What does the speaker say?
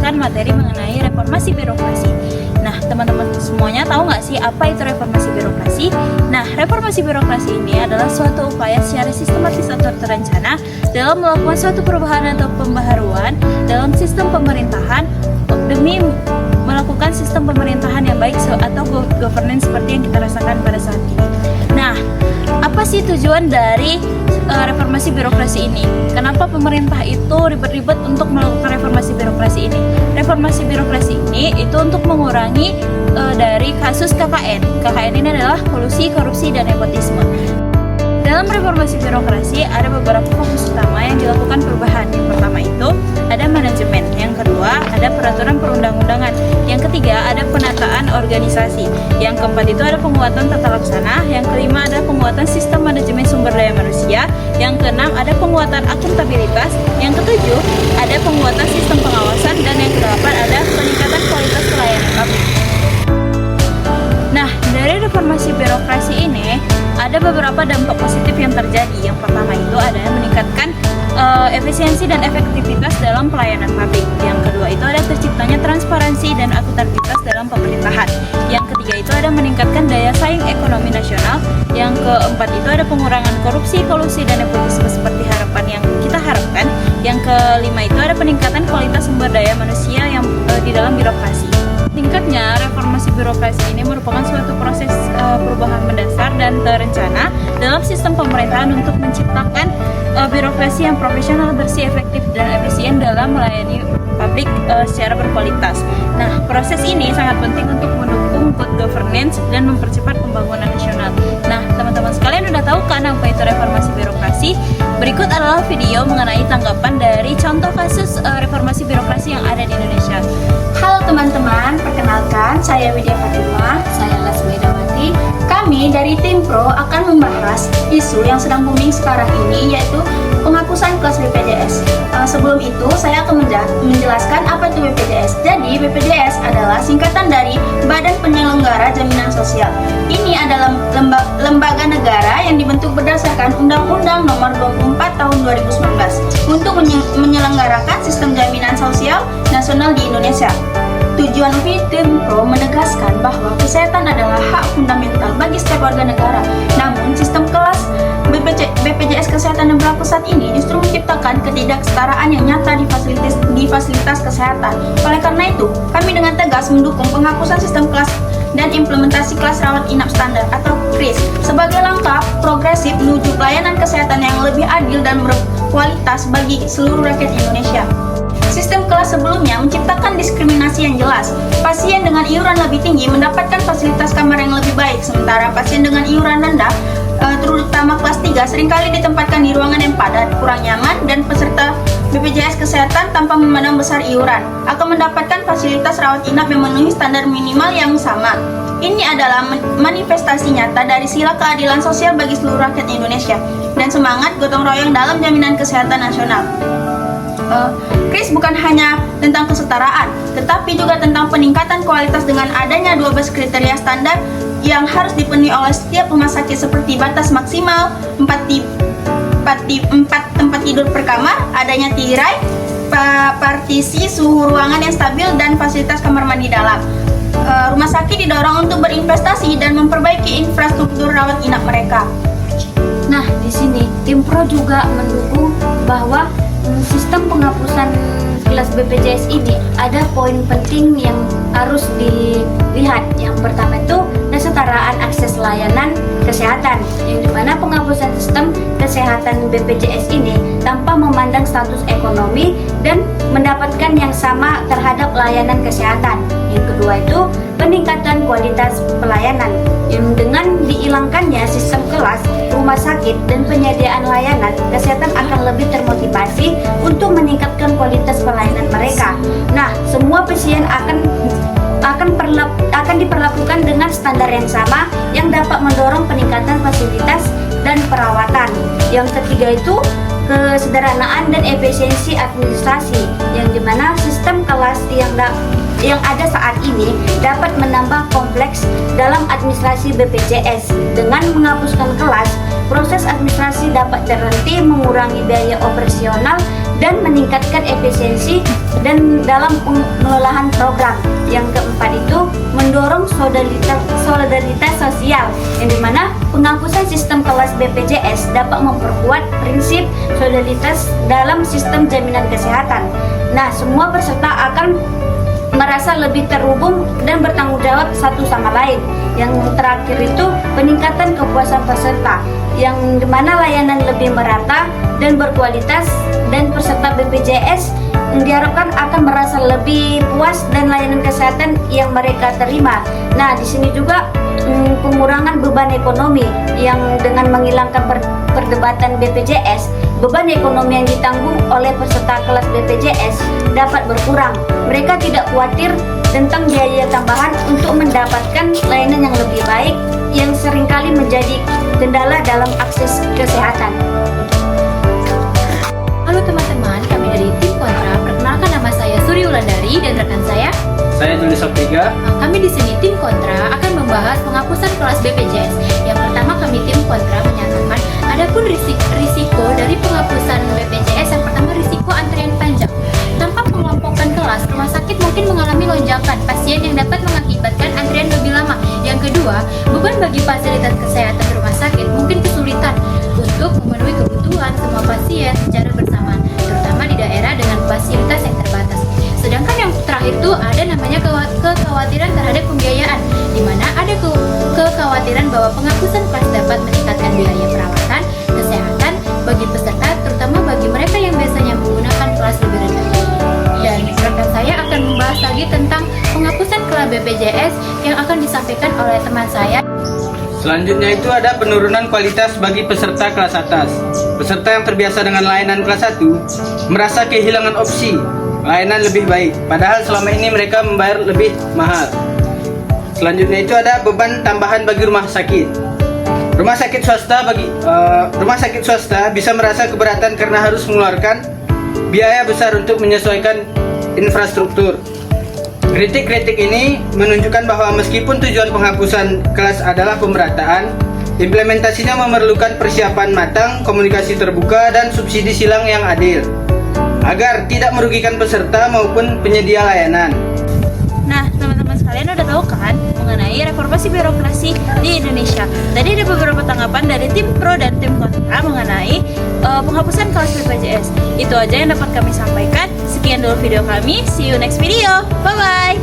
menjelaskan materi mengenai reformasi birokrasi. Nah, teman-teman semuanya tahu nggak sih apa itu reformasi birokrasi? Nah, reformasi birokrasi ini adalah suatu upaya secara sistematis atau terencana dalam melakukan suatu perubahan atau pembaharuan dalam sistem pemerintahan demi melakukan sistem pemerintahan yang baik atau governance seperti yang kita rasakan pada saat ini. Nah, apa sih tujuan dari reformasi birokrasi ini? Kenapa pemerintah itu ribet-ribet untuk melakukan reformasi birokrasi ini? Reformasi birokrasi ini itu untuk mengurangi dari kasus KKN. KKN ini adalah kolusi, korupsi, dan nepotisme. Dalam reformasi birokrasi ada beberapa fokus utama yang dilakukan perubahan. Yang pertama itu ada manajemen, yang kedua ada peraturan perundang-undangan, yang ketiga ada penataan organisasi, yang keempat itu ada penguatan tata laksana, yang kelima ada penguatan sistem manajemen sumber daya manusia, yang keenam ada penguatan akuntabilitas, yang ketujuh ada penguatan sistem pengawasan, dan yang kedelapan ada peningkatan kualitas pelayanan publik. Nah, dari reformasi birokrasi ini ada beberapa dampak positif yang terjadi. Yang pertama itu adalah meningkatkan efisiensi dan efektivitas dalam pelayanan publik. Yang kedua itu ada terciptanya transparansi dan akuntabilitas dalam pemerintahan. Yang ketiga itu ada meningkatkan daya saing ekonomi nasional. Yang keempat itu ada pengurangan korupsi, kolusi, dan nepotisme seperti harapan yang kita harapkan. Yang kelima itu ada peningkatan kualitas sumber daya manusia yang di dalam birokrasi. Tingkatnya, reformasi birokrasi ini merupakan suatu proses perubahan mendasar dan terencana dalam sistem pemerintahan untuk menciptakan birokrasi yang profesional, bersih, efektif, dan efisien dalam melayani publik secara berkualitas. Nah, proses ini sangat penting untuk mendukung good governance dan mempercepat pembangunan nasional. Nah, teman-teman sekalian udah tahu kan apa itu reformasi birokrasi? Berikut adalah video mengenai tanggapan dari contoh kasus reformasi birokrasi yang ada di Indonesia. Halo teman-teman, perkenalkan saya Widya Fatima, saya Lasmi Dawati. Kami dari tim Pro akan membahas isu yang sedang booming sekarang ini, yaitu penghapusan kelas BPJS. Sebelum itu saya akan menjelaskan apa itu BPJS. Jadi BPJS adalah singkatan dari Badan Penyelenggara Jaminan Sosial. Ini adalah lembaga negara yang dibentuk berdasarkan Undang-Undang Nomor 24 Tahun 2019 untuk menyelenggarakan sistem jaminan sosial nasional di Indonesia. Tujuan tim Pro menegaskan bahwa kesehatan adalah hak fundamental bagi setiap warga negara. Namun, sistem kelas BPJS Kesehatan yang berlaku saat ini justru menciptakan ketidaksetaraan yang nyata di fasilitas kesehatan. Oleh karena itu, kami dengan tegas mendukung penghapusan sistem kelas dan implementasi kelas rawat inap standar atau KRIS sebagai langkah progresif menuju pelayanan kesehatan yang lebih adil dan berkualitas bagi seluruh rakyat Indonesia. Sistem kelas sebelumnya menciptakan diskriminasi yang jelas. Pasien dengan iuran lebih tinggi mendapatkan fasilitas kamar yang lebih baik, sementara pasien dengan iuran rendah, terutama kelas 3, seringkali ditempatkan di ruangan yang padat, kurang nyaman, dan peserta BPJS Kesehatan tanpa memandang besar iuran akan mendapatkan fasilitas rawat inap yang memenuhi standar minimal yang sama. Ini adalah manifestasi nyata dari sila keadilan sosial bagi seluruh rakyat Indonesia dan semangat gotong royong dalam jaminan kesehatan nasional. KRIS bukan hanya tentang kesetaraan, tetapi juga tentang peningkatan kualitas dengan adanya 12 kriteria standar yang harus dipenuhi oleh setiap rumah sakit, seperti batas maksimal 4 tempat tidur per kamar, adanya tirai, partisi, suhu ruangan yang stabil, dan fasilitas kamar mandi dalam. Rumah sakit didorong untuk berinvestasi dan memperbaiki infrastruktur rawat inap mereka. Nah, di sini tim Pro juga mendukung bahwa sistem penghapusan kelas BPJS ini ada poin penting yang harus dilihat. Yang pertama itu kesetaraan akses layanan kesehatan, yang dimana penghapusan sistem kesehatan BPJS ini tanpa memandang status ekonomi dan mendapatkan yang sama terhadap layanan kesehatan. Yang kedua itu peningkatan kualitas pelayanan, yang dengan dihilangkannya sistem kelas, rumah sakit, dan penyediaan layanan kesehatan akan lebih termotivasi untuk meningkatkan kualitas pelayanan mereka. Nah, semua pasien akan diperlakukan dengan standar yang sama yang dapat mendorong peningkatan fasilitas dan perawatan. Yang ketiga itu kesederhanaan dan efisiensi administrasi, yang dimana sistem kelas yang ada saat ini dapat menambah kompleks dalam administrasi BPJS. Dengan menghapuskan kelas, proses administrasi dapat terhenti, mengurangi biaya operasional, dan meningkatkan efisiensi dan dalam pengelolaan program. Yang keempat itu mendorong solidaritas sosial, yang dimana penghapusan sistem kelas BPJS dapat memperkuat prinsip solidaritas dalam sistem jaminan kesehatan. Nah, semua peserta akan merasa lebih terhubung dan bertanggung jawab satu sama lain. Yang terakhir itu peningkatan kepuasan peserta, yang dimana layanan lebih merata dan berkualitas, dan peserta BPJS diharapkan akan merasa lebih puas dan layanan kesehatan yang mereka terima. Nah, di sini juga pengurangan beban ekonomi, yang dengan menghilangkan perdebatan BPJS, beban ekonomi yang ditanggung oleh peserta kelas BPJS dapat berkurang. Mereka tidak khawatir tentang biaya tambahan untuk mendapatkan layanan yang lebih baik, yang seringkali menjadi kendala dalam akses kesehatan. Halo teman-teman, kami dari tim Kontra. Perkenalkan, nama saya Suri Wulandari dan rekan saya Tulis Afrika. Kami di sini tim Kontra akan membahas penghapusan kelas BPJS. Yang pertama, kami tim Kontra menyatakan adapun risiko dari penghapusan BPJS. Yang pertama, risiko antrian panjang. Tanpa mengelompokkan kelas, rumah sakit mungkin mengalami lonjakan pasien yang dapat mengakibatkan antrian lebih lama. Yang kedua, beban bagi fasilitas kesehatan rumah sakit mungkin kesulitan untuk memenuhi kebutuhan semua pasien secara bersamaan, terutama di daerah dengan fasilitas yang terbatas. Sedangkan yang terakhir itu ada namanya kekhawatiran terhadap pembiayaan, di mana ada kekhawatiran bahwa penghapusan kelas dapat meningkatkan biaya perawatan kesehatan bagi peserta, terutama bagi mereka yang biasanya menggunakan kelas lebih rendah. Dan rekan saya akan membahas lagi tentang penghapusan kelas BPJS yang akan disampaikan oleh teman saya. Selanjutnya itu ada penurunan kualitas bagi peserta kelas atas. Peserta yang terbiasa dengan layanan kelas 1 merasa kehilangan opsi layanan lebih baik, padahal selama ini mereka membayar lebih mahal. Selanjutnya itu ada beban tambahan bagi rumah sakit. Rumah sakit swasta bisa merasa keberatan karena harus mengeluarkan biaya besar untuk menyesuaikan infrastruktur. Kritik-kritik ini menunjukkan bahwa meskipun tujuan penghapusan kelas adalah pemerataan, implementasinya memerlukan persiapan matang, komunikasi terbuka, dan subsidi silang yang adil, agar tidak merugikan peserta maupun penyedia layanan. Nah, teman-teman sekalian udah tahu kan mengenai reformasi birokrasi di Indonesia. Tadi ada beberapa tanggapan dari tim pro dan tim kontra mengenai penghapusan kelas BPJS. Itu aja yang dapat kami sampaikan. Sekian dulu video kami. See you next video. Bye-bye.